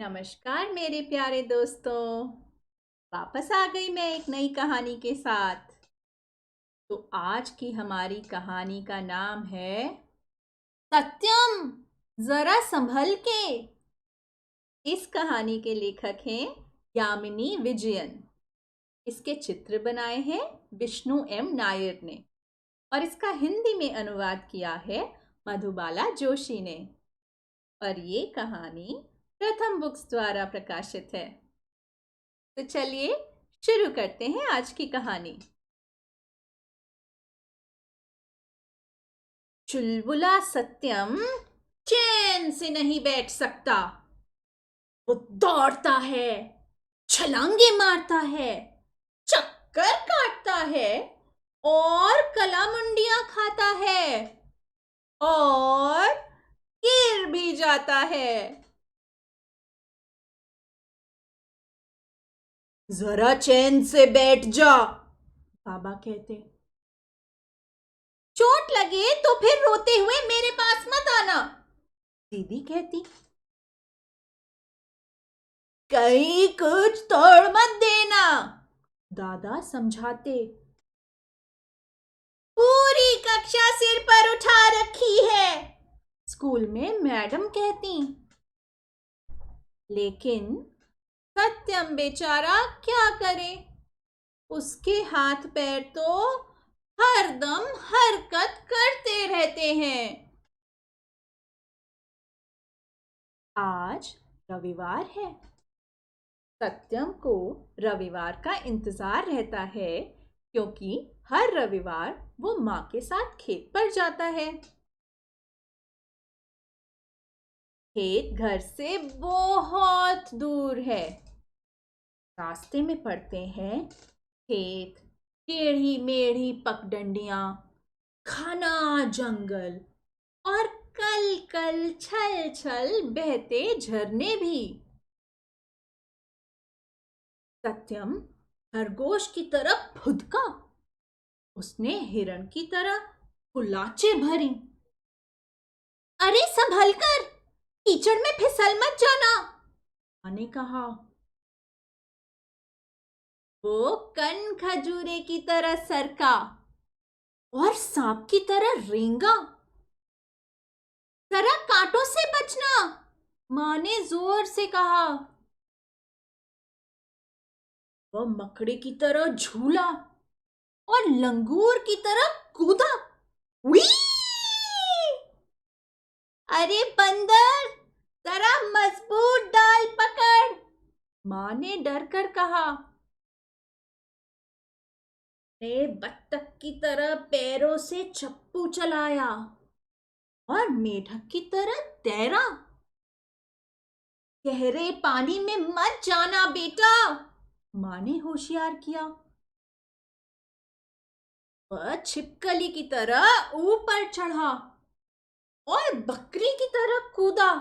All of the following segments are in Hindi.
नमस्कार मेरे प्यारे दोस्तों। वापस आ गई मैं एक नई कहानी के साथ। तो आज की हमारी कहानी का नाम है सत्यम, जरा संभल के। इस कहानी के लेखक हैं यामिनी विजयन। इसके चित्र बनाए हैं विष्णु एम नायर ने और इसका हिंदी में अनुवाद किया है मधुबाला जोशी ने। और ये कहानी प्रथम बुक्स द्वारा प्रकाशित है। तो चलिए शुरू करते हैं आज की कहानी। चुलबुला सत्यम चैन से नहीं बैठ सकता। वो दौड़ता है, छलांगे मारता है, चक्कर काटता है और कलामुंडियां खाता है और गिर भी जाता है। जरा चैन से बैठ जा, बाबा कहते। चोट लगे तो फिर रोते हुए मेरे पास मत आना, दीदी कहती। कहीं कुछ तोड़ मत देना, दादा समझाते। पूरी कक्षा सिर पर उठा रखी है, स्कूल में मैडम कहती। लेकिन सत्यम बेचारा क्या करे, उसके हाथ पैर तो हरदम हरकत करते रहते हैं। आज रविवार है। सत्यम को रविवार का इंतजार रहता है क्योंकि हर रविवार वो माँ के साथ खेत पर जाता है। खेत घर से बहुत दूर है। रास्ते में पड़ते हैं खेत, टेढ़ी मेढ़ी पगडंडियां, घना जंगल और कल कल छल छल बहते झरने भी। सत्यम खरगोश की तरह फुदका। उसने हिरण की तरह कुलाचे भरी। अरे संभल कर, कीचड़ में फिसल मत जाना, माँ ने कहा। वो कन खजूरे की तरह सरका और सांप की तरह रेंगा। जरा कांटों से बचना, माँ ने जोर से कहा। वह मकड़े की तरह झूला और लंगूर की तरह कूदा। वी! अरे बंदर, जरा मजबूत डाल पकड़, माँ ने डर कर कहा। ने बत्तख की तरह पैरों से चप्पू चलाया और मेढक की तरह तैरा। गहरे पानी में मत जाना बेटा, माँ ने होशियार किया। वह छिपकली की तरह ऊपर चढ़ा और बकरी की तरह कूदा।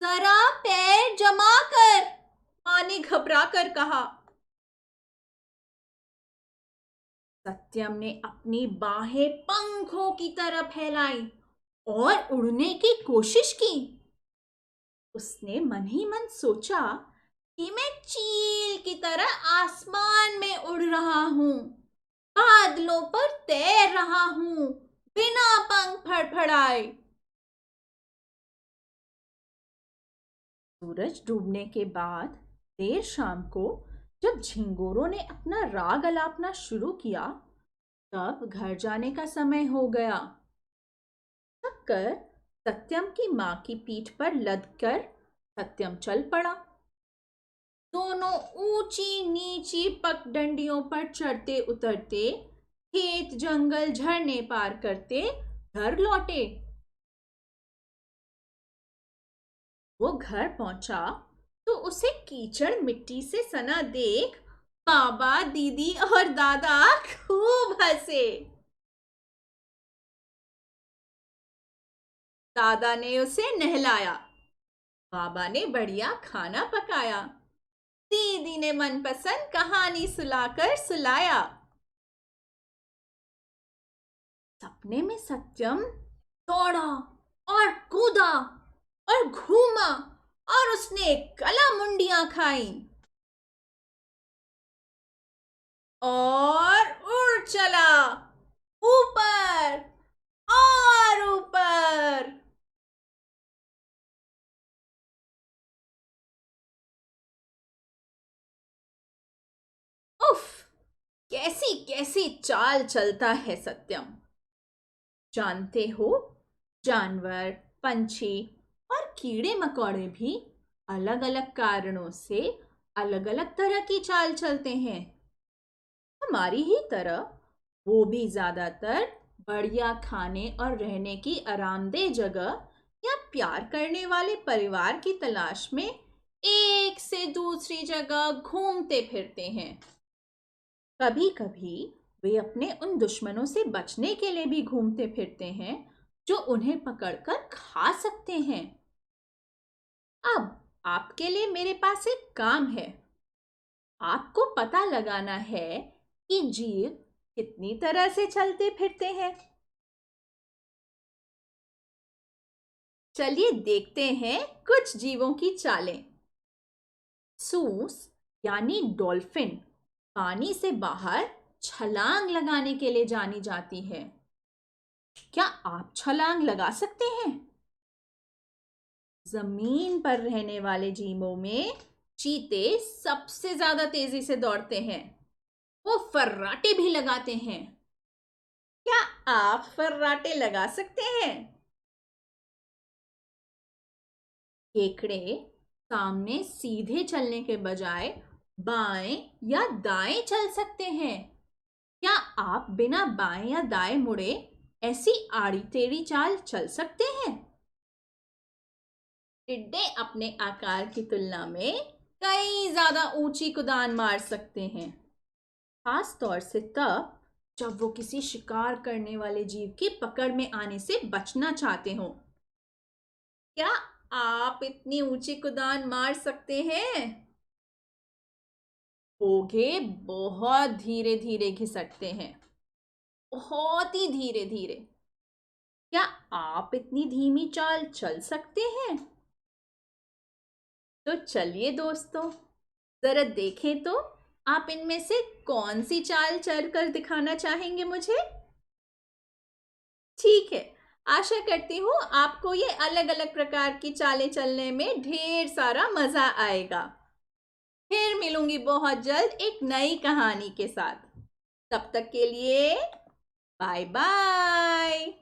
जरा पैर जमा कर, माँ ने घबरा कर कहा। सत्यम ने अपनी बाहें पंखों की तरह फैलाई और उड़ने की कोशिश की। उसने मन ही मन सोचा कि मैं चील की तरह आसमान में उड़ रहा हूं, बादलों पर तैर रहा हूं, बिना पंख फड़फड़ाए। सूरज डूबने के बाद देर शाम को जब झिंगोरों ने अपना राग अलापना शुरू किया, तब घर जाने का समय हो गया। थक कर सत्यम की माँ की पीठ पर लदकर सत्यम चल पड़ा। दोनों ऊंची नीची पगडंडियों पर चढ़ते उतरते, खेत जंगल झरने पार करते घर लौटे। वो घर पहुंचा तो उसे कीचड़ मिट्टी से सना देख बाबा, दीदी और दादा खूब हंसे। दादा ने उसे नहलाया, बाबा ने बढ़िया खाना पकाया, दीदी ने मनपसंद कहानी सुलाकर सुलाया। सपने में सत्यम दौड़ा और कूदा और घूमा और उसने कला मुंडियां खाई और उड़ चला ऊपर और ऊपर। उफ, कैसी कैसी चाल चलता है सत्यम। जानते हो, जानवर, पंछी और कीड़े मकोड़े भी अलग अलग कारणों से अलग अलग तरह की चाल चलते हैं। हमारी ही तरह वो भी ज्यादातर बढ़िया खाने और रहने की आरामदेह जगह या प्यार करने वाले परिवार की तलाश में एक से दूसरी जगह घूमते फिरते हैं। कभी कभी वे अपने उन दुश्मनों से बचने के लिए भी घूमते फिरते हैं जो उन्हें पकड़कर खा सकते हैं। अब आपके लिए मेरे पास एक काम है। आपको पता लगाना है कि जीव कितनी तरह से चलते फिरते हैं। चलिए देखते हैं कुछ जीवों की चालें। सूस यानी डॉल्फिन पानी से बाहर छलांग लगाने के लिए जानी जाती है। क्या आप छलांग लगा सकते हैं? जमीन पर रहने वाले जीवों में चीते सबसे ज्यादा तेजी से दौड़ते हैं। वो फर्राटे भी लगाते हैं। क्या आप फर्राटे लगा सकते हैं? केकड़े सामने सीधे चलने के बजाय बाएं या दाएं चल सकते हैं। क्या आप बिना बाएं या दाएं मुड़े ऐसी आड़ी टेढ़ी चाल चल सकते हैं? टिड्डे अपने आकार की तुलना में कई ज्यादा ऊंची कुदान मार सकते हैं, खास तौर से तब जब वो किसी शिकार करने वाले जीव की पकड़ में आने से बचना चाहते हो। क्या आप इतनी ऊंची कुदान मार सकते हैं? ओघे बहुत धीरे धीरे घिसटते हैं, बहुत ही धीरे धीरे। क्या आप इतनी धीमी चाल चल सकते हैं? तो चलिए दोस्तों, जरा देखें तो आप इनमें से कौन सी चाल चल कर दिखाना चाहेंगे मुझे। ठीक है, आशा करती हूँ आपको ये अलग अलग प्रकार की चालें चलने में ढेर सारा मजा आएगा। फिर मिलूंगी बहुत जल्द एक नई कहानी के साथ। तब तक के लिए बाय बाय।